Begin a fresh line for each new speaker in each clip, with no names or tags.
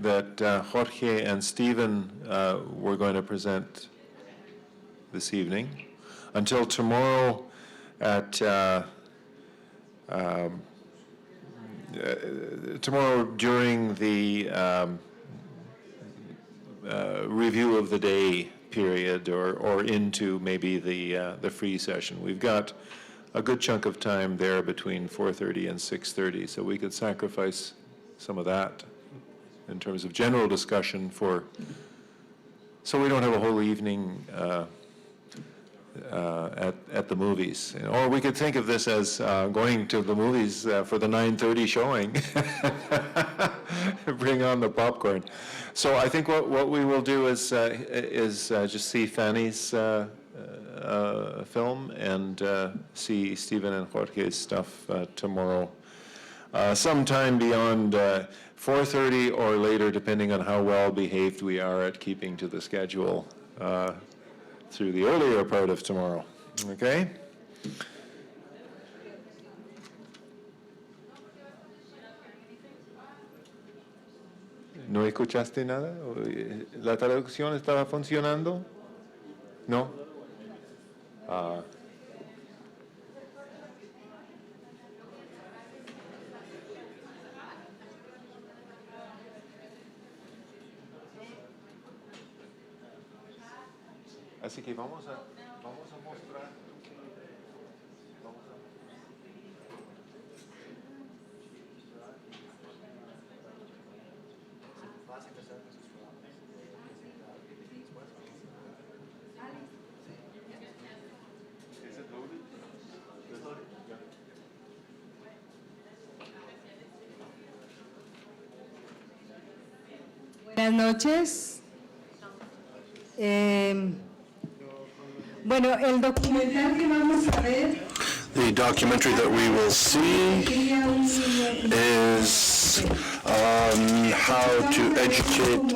that Jorge and Stephen were going to present this evening until tomorrow at tomorrow during the review of the day period, or into maybe the free session. We've got a good chunk of time there between 4:30 and 6:30, so we could sacrifice some of that in terms of general discussion so we don't have a whole evening at the movies. Or we could think of this as going to the movies for the 9:30 showing. Bring on the popcorn. So I think what we will do is just see Fanny's film and see Stephen and Jorge's stuff tomorrow. Sometime beyond 4:30 or later, depending on how well behaved we are at keeping to the schedule through the earlier part of tomorrow. Okay? ¿No escuchaste nada? ¿La traducción estaba funcionando? ¿No? Así que vamos a mostrar.
Buenas noches. Bueno, el documental que vamos a ver.
The documentary that we will see is how to educate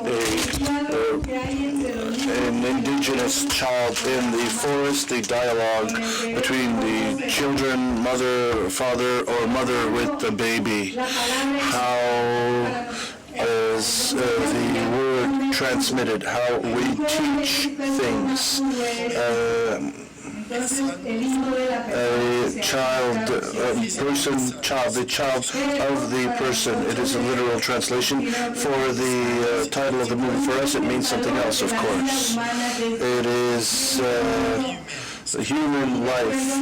an indigenous child in the forest, the dialogue between the children, mother, father, or mother with the baby. How is the word transmitted, how we teach things. The child of the person. It is a literal translation. For the title of the movie, for us, it means something else, of course. It is the human life,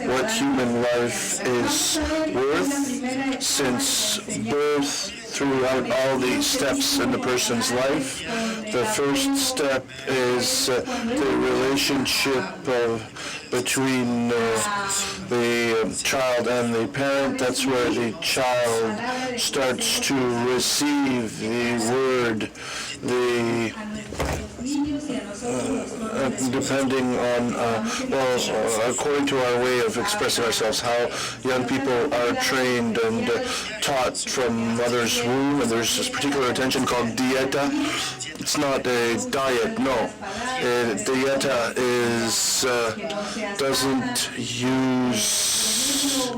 what human life is worth since birth throughout all the steps in the person's life. The first step is the relationship between the child and the parent. That's where the child starts to receive the word, depending on, according to our way of expressing ourselves, how young people are trained and taught from mother's womb, and there's this particular attention called dieta. It's not a diet, no. Dieta is, doesn't use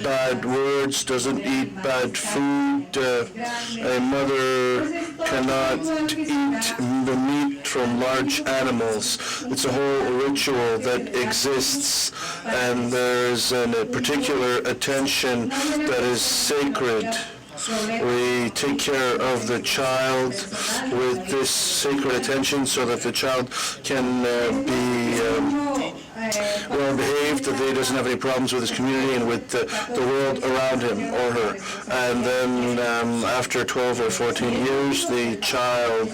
bad words, doesn't eat bad food. A mother cannot eat the meat from large animals. It's a whole ritual that exists, and there's a particular attention that is sacred. We take care of the child with this sacred attention so that the child can be well behaved, that he doesn't have any problems with his community and with the world around him or her. And then after 12 or 14 years, the child,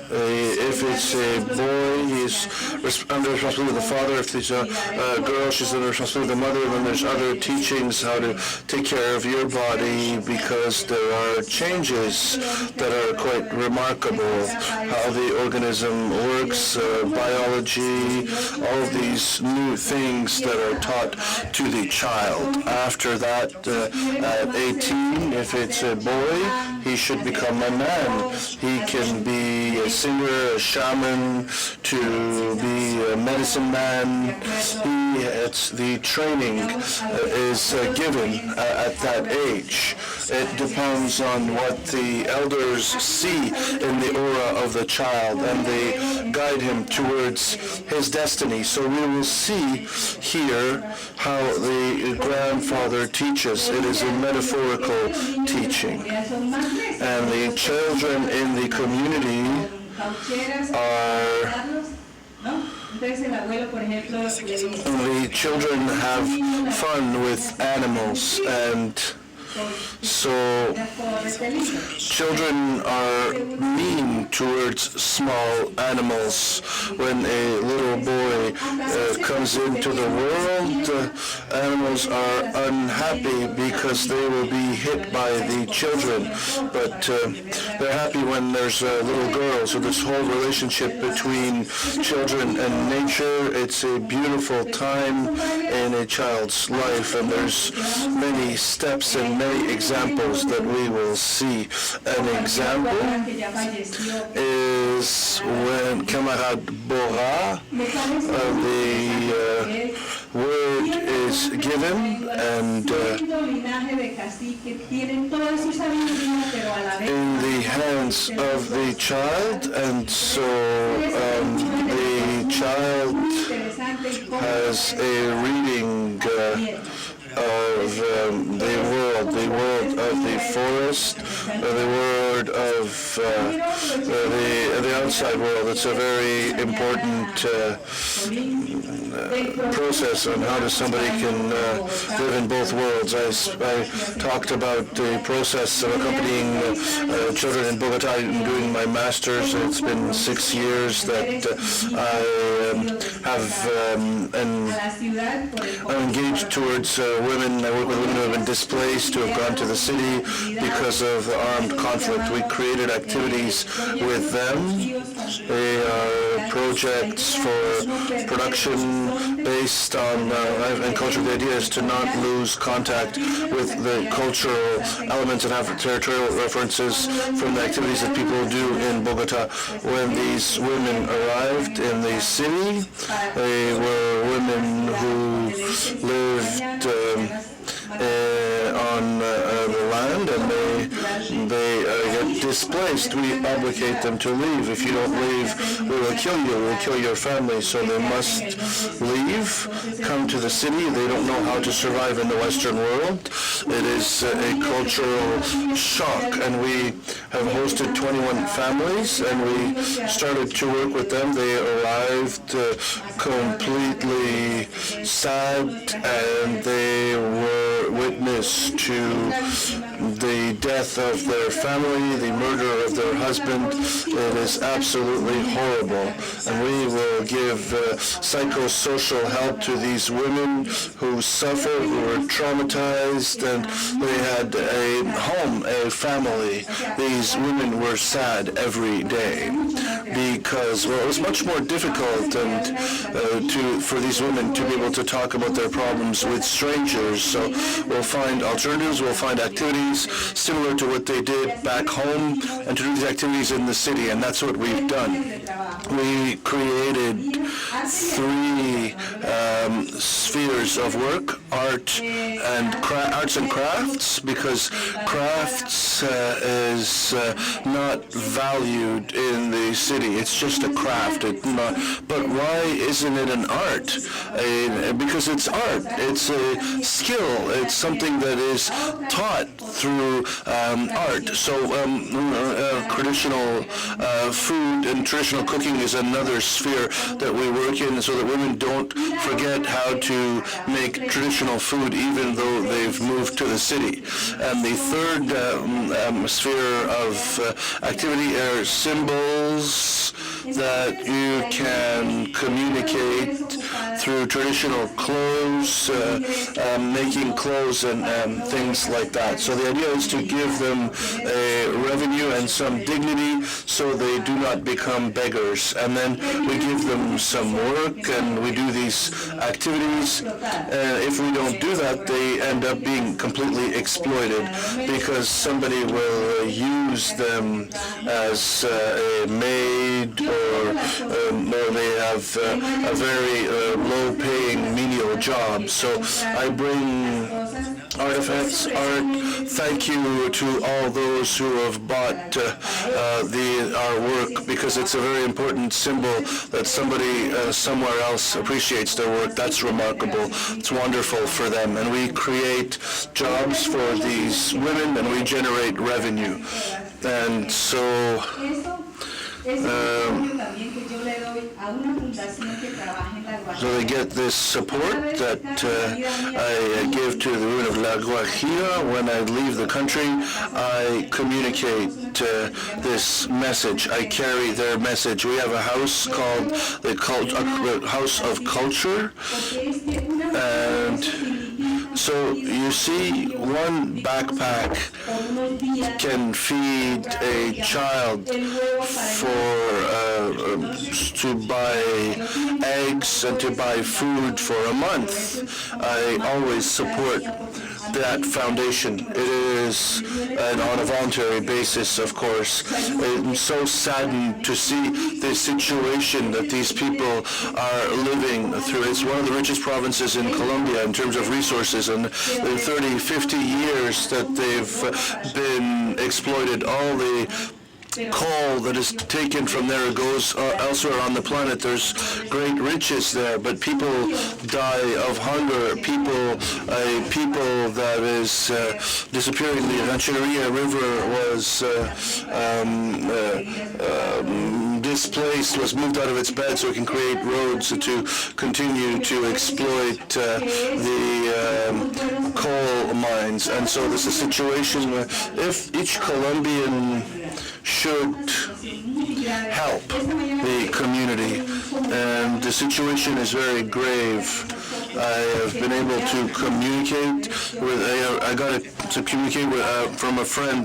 if it's a boy, he's under the responsibility of the father. If it's a girl, she's under the responsibility of the mother. Then there's other teachings how to take care of your body, because there are changes that are quite remarkable. How the organism works, biology, all of these new things that are taught to the child. After that, at 18, if it's a boy, he should become a man. He can can be a singer, a shaman, to be a medicine man. It's the training is given at that age. It depends on what the elders see in the aura of the child, and they guide him towards his destiny. So we will see here how the grandfather teaches. It is a metaphorical teaching. And the children in the community the children have fun with animals, and so children are mean towards small animals. When a little boy comes into the world, animals are unhappy because they will be hit by the children. But they're happy when there's a little girl. So this whole relationship between children and nature, it's a beautiful time in a child's life, and there's many steps and many examples that we will see. An example is when Camarade Bora, the word is given, and in the hands of the child, and so the child has a reading of the world of the forest, the world of the outside world. It's a very important process on how somebody can live in both worlds. I talked about the process of accompanying children in Bogota and doing my master's. It's been 6 years that I I'm engaged towards women. I work with women who have been displaced, who have gone to the city because of armed conflict. We created activities with them. They are projects for production based on and culture. The idea is to not lose contact with the cultural elements and have territorial references from the activities that people do in Bogota. When these women arrived in the city, they were women who lived on the land, and they get displaced. We obligate them to leave. If you don't leave, we will kill you. We will kill your family. So they must leave, come to the city. They don't know how to survive in the Western world. It is a cultural shock, and we have hosted 21 families, and we started to work with them. They arrived completely sad, and they were witness to the death of their family, the murder of their husband. It is absolutely horrible. And we will give psychosocial help to these women who suffer, who were traumatized, and they had a home, a family. These women were sad every day because, well, it was much more difficult and for these women to be able to talk about their problems with strangers. So we'll find alternatives, we'll find activities similar to what they did back home, and to do these activities in the city, and that's what we've done. We created 3 spheres of work: arts and crafts, because crafts is not valued in the city. It's just a craft. But why isn't it an art? Because it's art. It's a skill. It's something that is taught through art. So traditional food and traditional cooking is another sphere that we work in, so that women don't forget how to make traditional food even though they've moved to the city. And the third sphere of activity are symbols that you can communicate through traditional clothes, making clothes and things like that. So the idea is to give them a revenue and some dignity so they do not become beggars. And then we give them some work and we do these activities. If we don't do that, they end up being completely exploited because somebody will use them as a maid or they have a very low-paying menial job. So I bring artifacts, art. Thank you to all those who have bought our work because it's a very important symbol that somebody somewhere else appreciates their work. That's remarkable. It's wonderful for them. And we create jobs for these women and we generate revenue. And so so they get this support that I give to the women of La Guajira. When I leave the country, I communicate this message. I carry their message. We have a house called the House of Culture, and so you see, one backpack can feed a child to buy eggs and to buy food for a month. I always support that foundation. It is on a voluntary basis, of course. I'm so saddened to see the situation that these people are living through. It's one of the richest provinces in Colombia in terms of resources, and in 30, 50 years that they've been exploited. All the coal that is taken from there goes elsewhere on the planet. There's great riches there, but people die of hunger. People that is disappearing. The Rancheria River was displaced, was moved out of its bed so it can create roads to continue to exploit the coal mines. And so there's a situation where if each Colombian should help the community, and the situation is very grave. I have been able to communicate with, I got to communicate with, from a friend,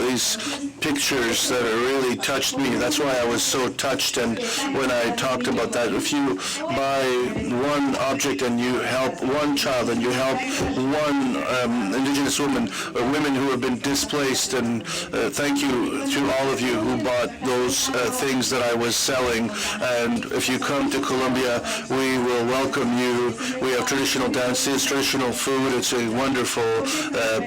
these pictures that really touched me. That's why I was so touched, and when I talked about that, if you buy one object and you help one child and you help one indigenous woman, or women who have been displaced, and thank you to all of you who bought those things that I was selling. And if you come to Colombia, we will welcome you. We have traditional dances, traditional food. It's a wonderful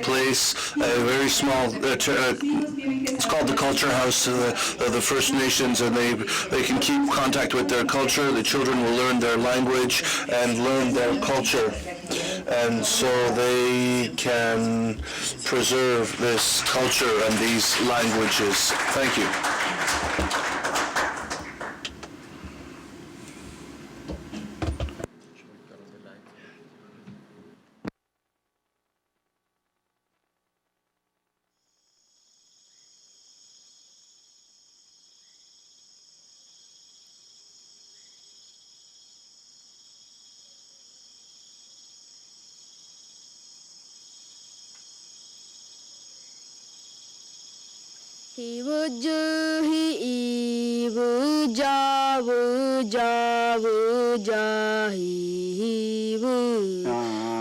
place, a very small, it's called the Culture House, the First Nations, and they can keep contact with their culture. The children will learn their language and learn their culture. And so they can preserve this culture and these languages. Thank you.
He would do, he would ja, would ja, would ja, he would.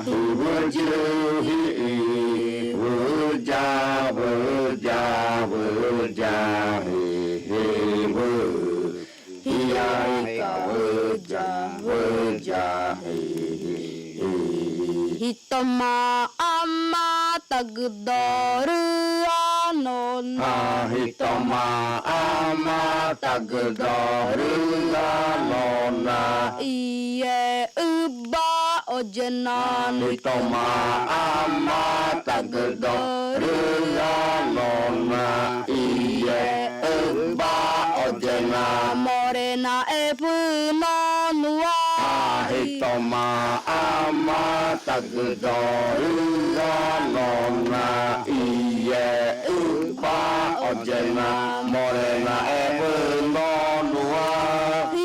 He would do, he would ja, would ja, would ja, he would. He would ja, Hitoma ama tagdoru anona. Hitoma ama tagdoru anona. Iye uba ojenan. Hitoma ama tagdoru anona. Iye uba ojenan. Morena epuna nua. Hitoma ama tagdoru anona. Iye uba ojena morena